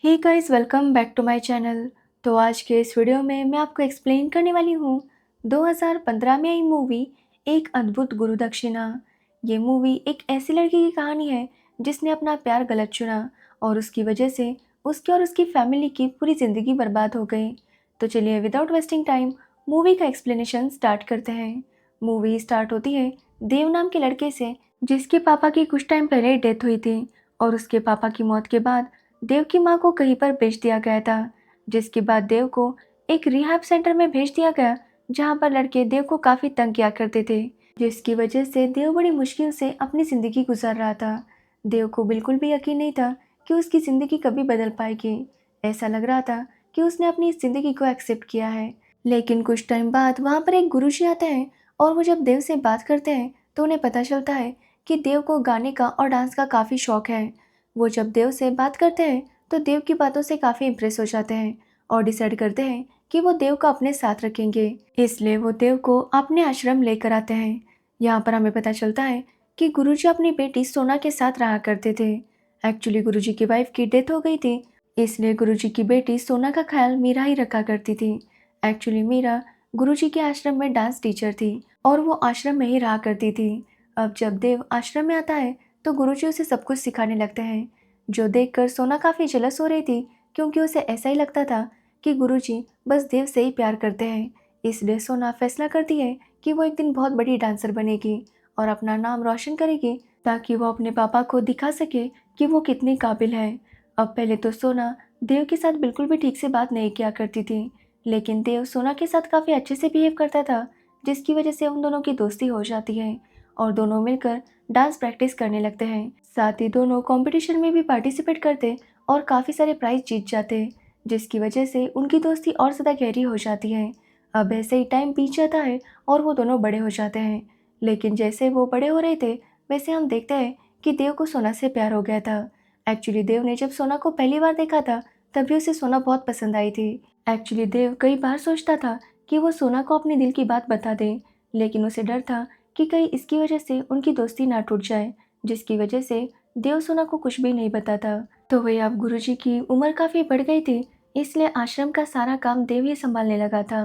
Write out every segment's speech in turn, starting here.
Hey guys, welcome back to my channel. तो आज के इस वीडियो में मैं आपको एक्सप्लेन करने वाली हूँ 2015 में आई मूवी एक अद्भुत गुरु दक्षिणा। ये मूवी एक ऐसी लड़की की कहानी है जिसने अपना प्यार गलत चुना और उसकी वजह से उसकी और उसकी फैमिली की पूरी ज़िंदगी बर्बाद हो गई। तो चलिए विदाउट वेस्टिंग टाइम मूवी का एक्सप्लेनेशन स्टार्ट करते हैं। मूवी स्टार्ट होती है देव नाम के लड़के से जिसके पापा की कुछ टाइम पहले डेथ हुई थी और उसके पापा की मौत के बाद देव की मां को कहीं पर बेच दिया गया था, जिसके बाद देव को एक रिहैब सेंटर में भेज दिया गया जहां पर लड़के देव को काफी तंग किया करते थे, जिसकी वजह से देव बड़ी मुश्किल से अपनी जिंदगी गुजार रहा था। देव को बिल्कुल भी यकीन नहीं था कि उसकी जिंदगी कभी बदल पाएगी। ऐसा लग रहा था कि उसने अपनी इस जिंदगी को एक्सेप्ट किया है। लेकिन कुछ टाइम बाद वहां पर एक गुरुजी आते हैं और वो जब देव से बात करते हैं तो उन्हें पता चलता है कि देव को गाने का और डांस का काफी शौक है। वो जब देव से बात करते हैं तो देव की बातों से काफ़ी इम्प्रेस हो जाते हैं और डिसाइड करते हैं कि वो देव को अपने साथ रखेंगे। इसलिए वो देव को अपने आश्रम लेकर आते हैं। यहाँ पर हमें पता चलता है कि गुरुजी अपनी बेटी सोना के साथ रहा करते थे। एक्चुअली गुरुजी की वाइफ की डेथ हो गई थी, इसलिए गुरुजी की बेटी सोना का ख्याल मीरा ही रखा करती थी। एक्चुअली मीरा गुरुजी के आश्रम में डांस टीचर थी और वो आश्रम में ही रहा करती थी। अब जब देव आश्रम में आता है तो गुरुजी उसे सब कुछ सिखाने लगते हैं, जो देखकर सोना काफ़ी जेलस हो रही थी क्योंकि उसे ऐसा ही लगता था कि गुरुजी बस देव से ही प्यार करते हैं। इसलिए सोना फैसला करती है कि वो एक दिन बहुत बड़ी डांसर बनेगी और अपना नाम रोशन करेगी ताकि वो अपने पापा को दिखा सके कि वो कितनी काबिल है। अब पहले तो सोना देव के साथ बिल्कुल भी ठीक से बात नहीं किया करती थी, लेकिन देव सोना के साथ काफ़ी अच्छे से बिहेव करता था, जिसकी वजह से उन दोनों की दोस्ती हो जाती है और दोनों मिलकर डांस प्रैक्टिस करने लगते हैं। साथ ही दोनों कंपटीशन में भी पार्टिसिपेट करते और काफ़ी सारे प्राइज जीत जाते, जिसकी वजह से उनकी दोस्ती और ज़्यादा गहरी हो जाती है। अब ऐसे ही टाइम बीत जाता है और वो दोनों बड़े हो जाते हैं, लेकिन जैसे वो बड़े हो रहे थे वैसे हम देखते हैं कि देव को सोना से प्यार हो गया था। एक्चुअली देव ने जब सोना को पहली बार देखा था तभी उसे सोना बहुत पसंद आई थी। एक्चुअली देव कई बार सोचता था कि वो सोना को अपने दिल की बात बता दे, लेकिन उसे डर था कि कहीं इसकी वजह से उनकी दोस्ती ना टूट जाए, जिसकी वजह से देव सोना को कुछ भी नहीं बताता। तो वही अब गुरुजी की उम्र काफ़ी बढ़ गई थी, इसलिए आश्रम का सारा काम देव ही संभालने लगा था।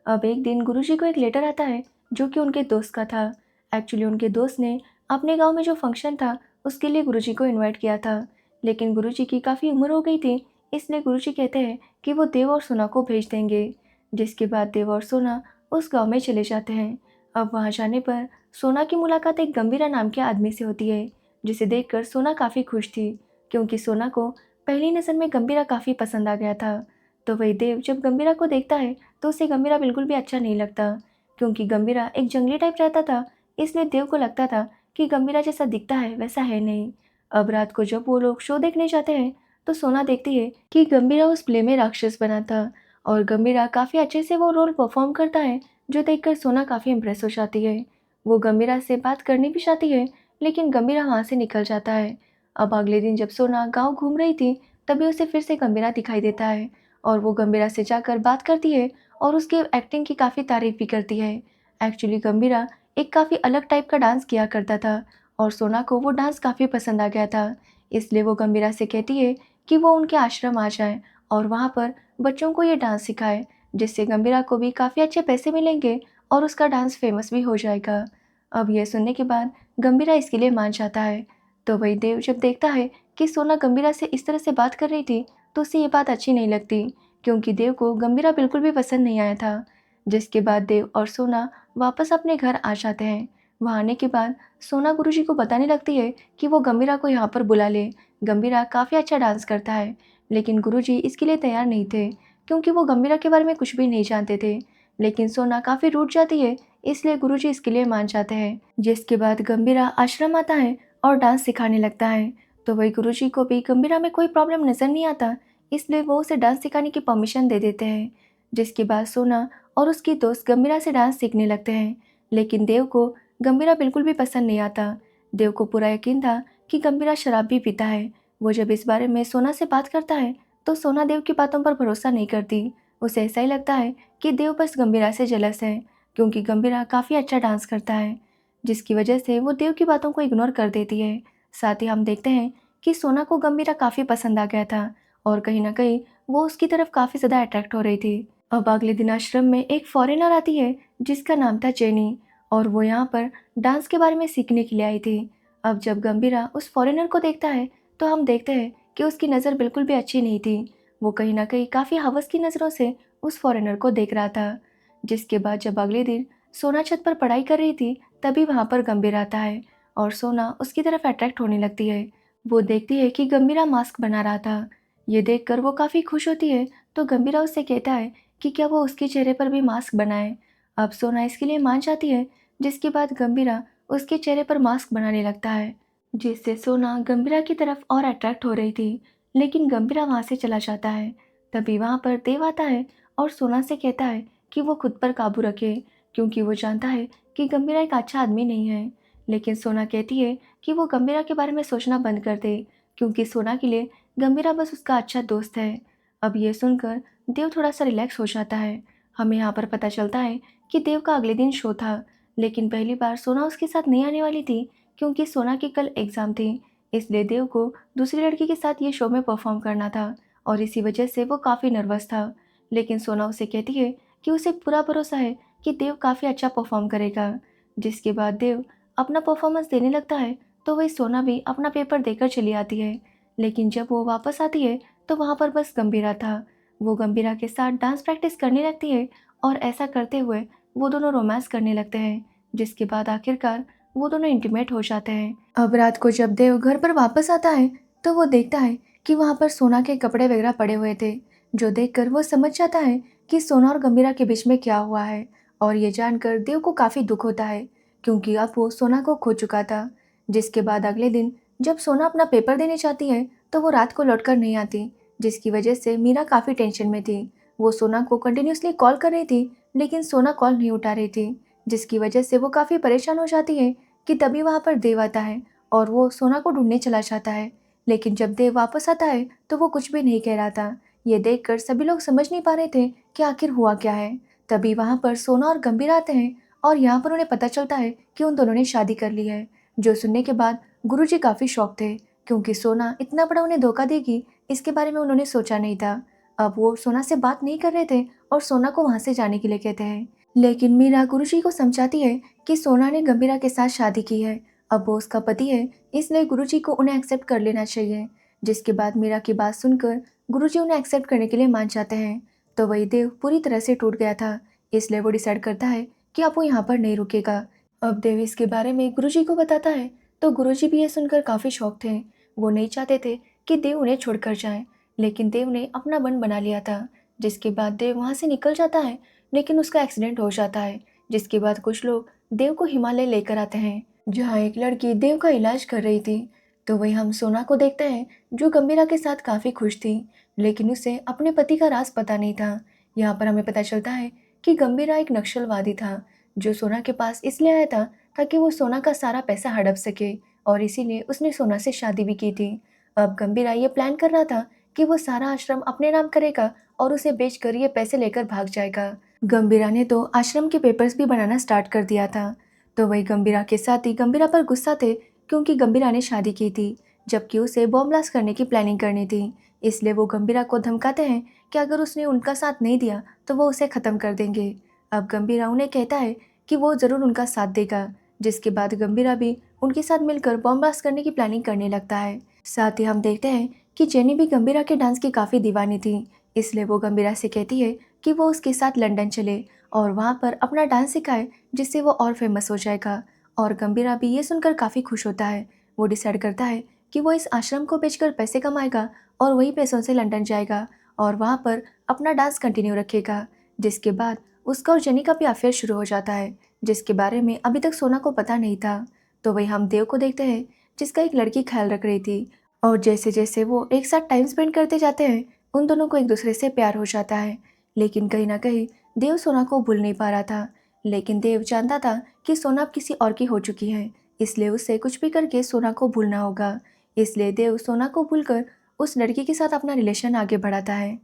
अब एक दिन गुरुजी को एक लेटर आता है जो कि उनके दोस्त का था। एक्चुअली उनके दोस्त ने अपने गांव में जो फंक्शन था उसके लिए गुरुजी को इनवाइट किया था, लेकिन गुरुजी की काफ़ी उम्र हो गई थी, इसलिए गुरुजी कहते हैं कि वो देव और सोना को भेज देंगे। जिसके बाद देव और सोना उस गाँव में चले जाते हैं। अब वहाँ जाने पर सोना की मुलाकात एक गंभीरा नाम के आदमी से होती है, जिसे देखकर सोना काफ़ी खुश थी क्योंकि सोना को पहली नज़र में गंभीरा काफ़ी पसंद आ गया था। तो वही देव जब गंभीरा को देखता है तो उसे गंभीरा बिल्कुल भी अच्छा नहीं लगता क्योंकि गंभीरा एक जंगली टाइप रहता था, इसलिए देव को लगता था कि गंभीरा जैसा दिखता है वैसा है नहीं। अब रात को जब वो लोग शो देखने जाते हैं तो सोना देखती है कि गंभीरा उस प्ले में राक्षस बना था और गंभीरा काफ़ी अच्छे से वो रोल परफॉर्म करता है, जो देखकर सोना काफ़ी इम्प्रेस हो जाती है। वो गंभीरा से बात करनी भी चाहती है, लेकिन गंभीरा वहाँ से निकल जाता है। अब अगले दिन जब सोना गांव घूम रही थी तभी उसे फिर से गंभीरा दिखाई देता है और वो गंभीरा से जाकर बात करती है और उसके एक्टिंग की काफ़ी तारीफ भी करती है। एक्चुअली गंभीरा एक काफ़ी अलग टाइप का डांस किया करता था और सोना को वो डांस काफ़ी पसंद आ गया था, इसलिए वो गंभीरा से कहती है कि वो उनके आश्रम आ जाए और वहाँ पर बच्चों को ये डांस सिखाए, जिससे गंभीरा को भी काफ़ी अच्छे पैसे मिलेंगे और उसका डांस फेमस भी हो जाएगा। अब यह सुनने के बाद गंभीरा इसके लिए मान जाता है। तो वही देव जब देखता है कि सोना गंभीरा से इस तरह से बात कर रही थी तो उसे ये बात अच्छी नहीं लगती क्योंकि देव को गंभीरा बिल्कुल भी पसंद नहीं आया था। जिसके बाद देव और सोना वापस अपने घर आ जाते हैं। वहाँ आने के बाद सोना गुरुजी को बताने लगती है कि वो गंभीरा को यहाँ पर बुला ले। गंभीरा काफ़ी अच्छा डांस करता है, लेकिन गुरुजी इसके लिए तैयार नहीं थे क्योंकि वो गंभीरा के बारे में कुछ भी नहीं जानते थे। लेकिन सोना काफ़ी रूठ जाती है, इसलिए गुरुजी इसके लिए मान जाते हैं। जिसके बाद गंभीरा आश्रम आता है और डांस सिखाने लगता है। तो वही गुरुजी को भी गंभीरा में कोई प्रॉब्लम नज़र नहीं आता, इसलिए वो उसे डांस सिखाने की परमिशन दे देते हैं। जिसके बाद सोना और उसकी दोस्त गंभीरा से डांस सीखने लगते हैं, लेकिन देव को गंभीरा बिल्कुल भी पसंद नहीं आता। देव को पूरा यकीन था कि गंभीरा शराब भी पीता है। वो जब इस बारे में सोना से बात करता है तो सोना देव की बातों पर भरोसा नहीं करती। उसे ऐसा ही लगता है कि देव बस गंभीरा से जेलस है क्योंकि गंभीरा काफ़ी अच्छा डांस करता है, जिसकी वजह से वो देव की बातों को इग्नोर कर देती है। साथ ही हम देखते हैं कि सोना को गंभीरा काफ़ी पसंद आ गया था और कहीं ना कहीं वो उसकी तरफ काफ़ी ज़्यादा अट्रैक्ट हो रही थी। अब अगले दिन आश्रम में एक फॉरेनर आती है जिसका नाम था जेनी, और वो यहाँ पर डांस के बारे में सीखने के लिए आई थी। अब जब गंभीरा उस फॉरेनर को देखता है तो हम देखते हैं कि उसकी नज़र बिल्कुल भी अच्छी नहीं थी। वो कहीं ना कहीं काफ़ी हवस की नज़रों से उस फॉरेनर को देख रहा था। जिसके बाद जब अगले दिन सोना छत पर पढ़ाई कर रही थी तभी वहाँ पर गंभीर आता है और सोना उसकी तरफ अट्रैक्ट होने लगती है। वो देखती है कि गंभीरा मास्क बना रहा था। ये देखकर वो काफ़ी खुश होती है, तो गंभीरा उससे कहता है कि क्या वो उसके चेहरे पर भी मास्क बनाए। अब सोना इसके लिए मान जाती है, जिसके बाद गंभीरा उसके चेहरे पर मास्क बनाने लगता है, जिससे सोना गंभीरा की तरफ और अट्रैक्ट हो रही थी। लेकिन गंभीरा वहाँ से चला जाता है। तभी वहाँ पर देव आता है और सोना से कहता है कि वो खुद पर काबू रखे, क्योंकि वो जानता है कि गंभीरा एक अच्छा आदमी नहीं है। लेकिन सोना कहती है कि वो गंभीरा के बारे में सोचना बंद कर दे, क्योंकि सोना के लिए गंभीरा बस उसका अच्छा दोस्त है। अब ये सुनकर देव थोड़ा सा रिलैक्स हो जाता है। हमें यहाँ पर पता चलता है कि देव का अगले दिन शो था, लेकिन पहली बार सोना उसके साथ नहीं आने वाली थी, क्योंकि सोना की कल एग्ज़ाम थी। इसलिए देव को दूसरी लड़की के साथ ये शो में परफॉर्म करना था, और इसी वजह से वो काफ़ी नर्वस था। लेकिन सोना उसे कहती है कि उसे पूरा भरोसा है कि देव काफ़ी अच्छा परफॉर्म करेगा। जिसके बाद देव अपना परफॉर्मेंस देने लगता है, तो वही सोना भी अपना पेपर देकर चली आती है। लेकिन जब वो वापस आती है तो वहाँ पर बस गंभीरा था। वो गंभीरा के साथ डांस प्रैक्टिस करने लगती है, और ऐसा करते हुए वो दोनों रोमांस करने लगते हैं, जिसके बाद आखिरकार वो दोनों इंटीमेट हो जाते हैं। अब रात को जब देव घर पर वापस आता है तो वो देखता है कि वहाँ पर सोना के कपड़े वगैरह पड़े हुए थे, जो देखकर वो समझ जाता है कि सोना और गंभीरा के बीच में क्या हुआ है। और ये जानकर देव को काफ़ी दुख होता है, क्योंकि अब वो सोना को खो चुका था। जिसके बाद अगले दिन जब सोना अपना पेपर देने जाती है तो वो रात को लौटकर नहीं आती, जिसकी वजह से मीरा काफ़ी टेंशन में थी। वो सोना को कंटिन्यूसली कॉल कर रही थी, लेकिन सोना कॉल नहीं उठा रही थी, जिसकी वजह से वो काफ़ी परेशान हो जाती है। कि तभी वहाँ पर देव आता है और वो सोना को ढूंढने चला जाता है। लेकिन जब देव वापस आता है तो वो कुछ भी नहीं कह रहा था। ये देखकर सभी लोग समझ नहीं पा रहे थे कि आखिर हुआ क्या है। तभी वहाँ पर सोना और गंभीर आते हैं, और यहाँ पर उन्हें पता चलता है कि उन दोनों ने शादी कर ली है। जो सुनने के बाद गुरुजी काफ़ी शॉक थे, क्योंकि सोना इतना बड़ा उन्हें धोखा देगी इसके बारे में उन्होंने सोचा नहीं था। अब वो सोना से बात नहीं कर रहे थे और सोना को वहाँ से जाने के लिए कहते हैं। लेकिन मीरा गुरुजी को समझाती है कि सोना ने गंभीरा के साथ शादी की है। अब वो उसका पति है, इसलिए गुरुजी को उन्हें एक्सेप्ट कर लेना चाहिए। जिसके बाद मीरा की बात सुनकर गुरुजी उन्हें एक्सेप्ट करने के लिए मान जाते हैं। तो वही देव पूरी तरह से टूट गया था, इसलिए वो डिसाइड करता है कि अब वो यहाँ पर नहीं रुकेगा। अब देव इसके बारे में गुरुजी को बताता है, तो गुरुजी भी ये सुनकर काफ़ी शौक थे। वो नहीं चाहते थे कि देव उन्हें छोड़कर जाए, लेकिन देव ने अपना मन बना लिया था। जिसके बाद देव वहाँ से निकल जाता है, लेकिन उसका एक्सीडेंट हो जाता है। जिसके बाद कुछ लोग देव को हिमालय लेकर आते हैं, जहाँ एक लड़की देव का इलाज कर रही थी। तो वही हम सोना को देखते हैं, जो गंभीरा के साथ काफ़ी खुश थी, लेकिन उसे अपने पति का राज पता नहीं था। यहाँ पर हमें पता चलता है कि गंभीरा एक नक्सलवादी था, जो सोना के पास इसलिए आया था ताकि वो सोना का सारा पैसा हड़प सके, और इसीलिए उसने सोना से शादी भी की थी। अब गंभीरा ये प्लान कर रहा था कि वो सारा आश्रम अपने नाम करेगा और उसे बेचकर ये पैसे लेकर भाग जाएगा। गंभीरा ने तो आश्रम के पेपर्स भी बनाना स्टार्ट कर दिया था। तो वही गंभीरा के साथी गंभीरा पर गुस्सा थे, क्योंकि गंभीरा ने शादी की थी, जबकि उसे बॉम्ब ब्लास्ट करने की प्लानिंग करनी थी। इसलिए वो गंभीरा को धमकाते हैं कि अगर उसने उनका साथ नहीं दिया तो वो उसे ख़त्म कर देंगे। अब गंभीरा उन्हें कहता है कि वो ज़रूर उनका साथ देगा। जिसके बाद गंभीरा भी उनके साथ मिलकर बॉम्ब ब्लास्ट करने की प्लानिंग करने लगता है। साथ ही हम देखते हैं कि जेनी भी गंभीरा के डांस की काफ़ी दीवानी थी, इसलिए वो गंभीरा से कहती है कि वो उसके साथ लंदन चले और वहाँ पर अपना डांस सिखाए, जिससे वो और फेमस हो जाएगा। और गंभीरा भी ये सुनकर काफ़ी खुश होता है। वो डिसाइड करता है कि वो इस आश्रम को बेचकर पैसे कमाएगा और वही पैसों से लंदन जाएगा और वहाँ पर अपना डांस कंटिन्यू रखेगा। जिसके बाद उसका और जेनी का भी अफेयर शुरू हो जाता है, जिसके बारे में अभी तक सोना को पता नहीं था। तो वही हम देव को देखते हैं, जिसका एक लड़की ख्याल रख रही थी, और जैसे जैसे वो एक साथ टाइम स्पेंड करते जाते हैं उन दोनों को एक दूसरे से प्यार हो जाता है। लेकिन कहीं ना कहीं देव सोना को भूल नहीं पा रहा था। लेकिन देव जानता था कि सोना अब किसी और की हो चुकी है, इसलिए उसे कुछ भी करके सोना को भूलना होगा। इसलिए देव सोना को भूलकर उस लड़की के साथ अपना रिलेशन आगे बढ़ाता है।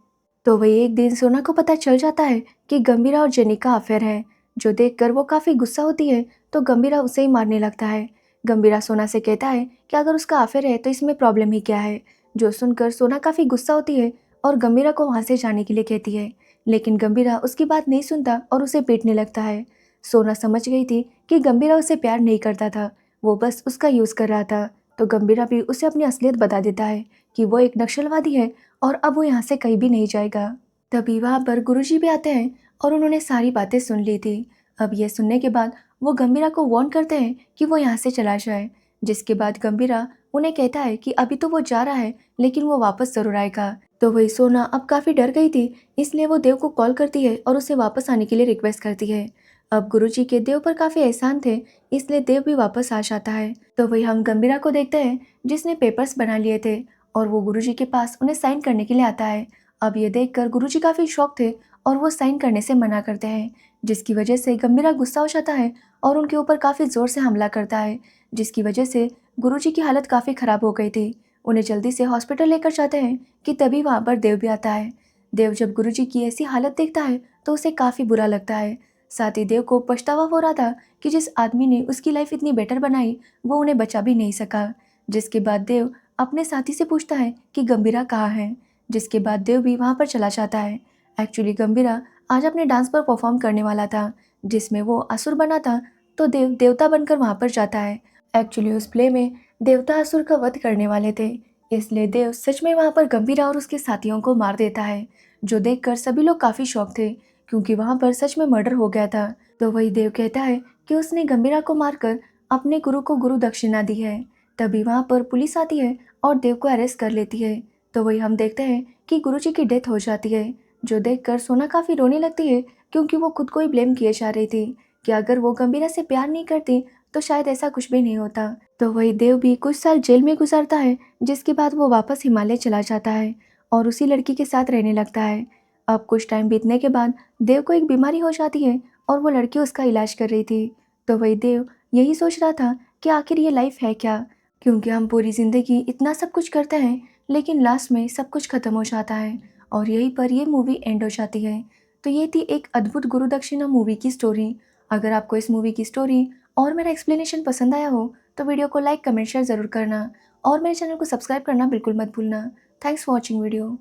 तो वही एक दिन सोना को पता चल जाता है कि गंभीरा और जेनी का अफेयर है, जो देखकर वो काफ़ी गुस्सा होती है, तो गंभीरा उसे ही मारने लगता है। गंभीरा सोना से कहता है कि अगर उसका अफेयर है तो इसमें प्रॉब्लम ही क्या है। जो सुनकर सोना काफ़ी गुस्सा होती है और गंभीरा को वहाँ से जाने के लिए कहती है, लेकिन गंभीरा उसकी बात नहीं सुनता और उसे पीटने लगता है। सोना समझ गई थी कि गंभीरा उसे प्यार नहीं करता था, वो बस उसका यूज़ कर रहा था। तो गंभीरा भी उसे अपनी असलियत बता देता है कि वो एक नक्सलवादी है और अब वो यहाँ से कहीं भी नहीं जाएगा। तभी वहाँ पर गुरुजी भी आते हैं और उन्होंने सारी बातें सुन ली थी। अब ये सुनने के बाद वो गंभीरा को वार्न करते हैं कि वो यहाँ से चला जाए, जिसके बाद गंभीरा उन्हें कहता है कि अभी तो वो जा रहा है लेकिन वो वापस ज़रूर आएगा। तो वही सोना अब काफ़ी डर गई थी, इसलिए वो देव को कॉल करती है और उसे वापस आने के लिए रिक्वेस्ट करती है। अब गुरुजी के देव पर काफ़ी एहसान थे, इसलिए देव भी वापस आ जाता है। तो वही हम गंभीरा को देखते हैं जिसने पेपर्स बना लिए थे और वो गुरुजी के पास उन्हें साइन करने के लिए आता है। अब ये देखकर गुरुजी काफ़ी शॉक थे और वो साइन करने से मना करते हैं, जिसकी वजह से गंभीरा गुस्सा हो जाता है और उनके ऊपर काफ़ी ज़ोर से हमला करता है, जिसकी वजह से गुरुजी की हालत काफ़ी ख़राब हो गई थी। उन्हें जल्दी से हॉस्पिटल लेकर जाते हैं कि तभी वहाँ पर देव भी आता है। देव जब गुरुजी की ऐसी हालत देखता है तो उसे काफ़ी बुरा लगता है। साथ ही देव को पछतावा हो रहा था कि जिस आदमी ने उसकी लाइफ इतनी बेटर बनाई वो उन्हें बचा भी नहीं सका। जिसके बाद देव अपने साथी से पूछता है कि गंभीरा कहाँ है, जिसके बाद देव भी वहाँ पर चला जाता है। एक्चुअली गंभीरा आज अपने डांस पर परफॉर्म करने वाला था, जिसमें वो असुर बना था, तो देव देवता बनकर वहाँ पर जाता है। एक्चुअली उस प्ले में देवता असुर का वध करने वाले थे, इसलिए देव सच में वहाँ पर गंभीरा और उसके साथियों को मार देता है, जो देखकर सभी लोग काफ़ी शॉक थे क्योंकि वहाँ पर सच में मर्डर हो गया था। तो वही देव कहता है कि उसने गंभीरा को मारकर अपने गुरु को गुरु दक्षिणा दी है। तभी वहाँ पर पुलिस आती है और देव को अरेस्ट कर लेती है। तो वही हम देखते हैं कि गुरुजी की डेथ हो जाती है, जो देखकर सोना काफ़ी रोने लगती है क्योंकि वो खुद को ही ब्लेम किए जा रही थी कि अगर वो गंभीरा से प्यार नहीं करती तो शायद ऐसा कुछ भी नहीं होता। तो वही देव भी कुछ साल जेल में गुजारता है, जिसके बाद वो वापस हिमालय चला जाता है और उसी लड़की के साथ रहने लगता है। अब कुछ टाइम बीतने के बाद देव को एक बीमारी हो जाती है और वो लड़की उसका इलाज कर रही थी। तो वही देव यही सोच रहा था कि आखिर ये लाइफ है क्या, क्योंकि हम पूरी ज़िंदगी इतना सब कुछ करते हैं लेकिन लास्ट में सब कुछ ख़त्म हो जाता है और यहीं पर ये मूवी एंड हो जाती है। तो ये थी एक अद्भुत गुरु दक्षिणा मूवी की स्टोरी। अगर आपको इस मूवी की स्टोरी और मेरा एक्सप्लेनेशन पसंद आया हो तो वीडियो को लाइक कमेंट शेयर ज़रूर करना और मेरे चैनल को सब्सक्राइब करना बिल्कुल मत भूलना। Thanks for watching video.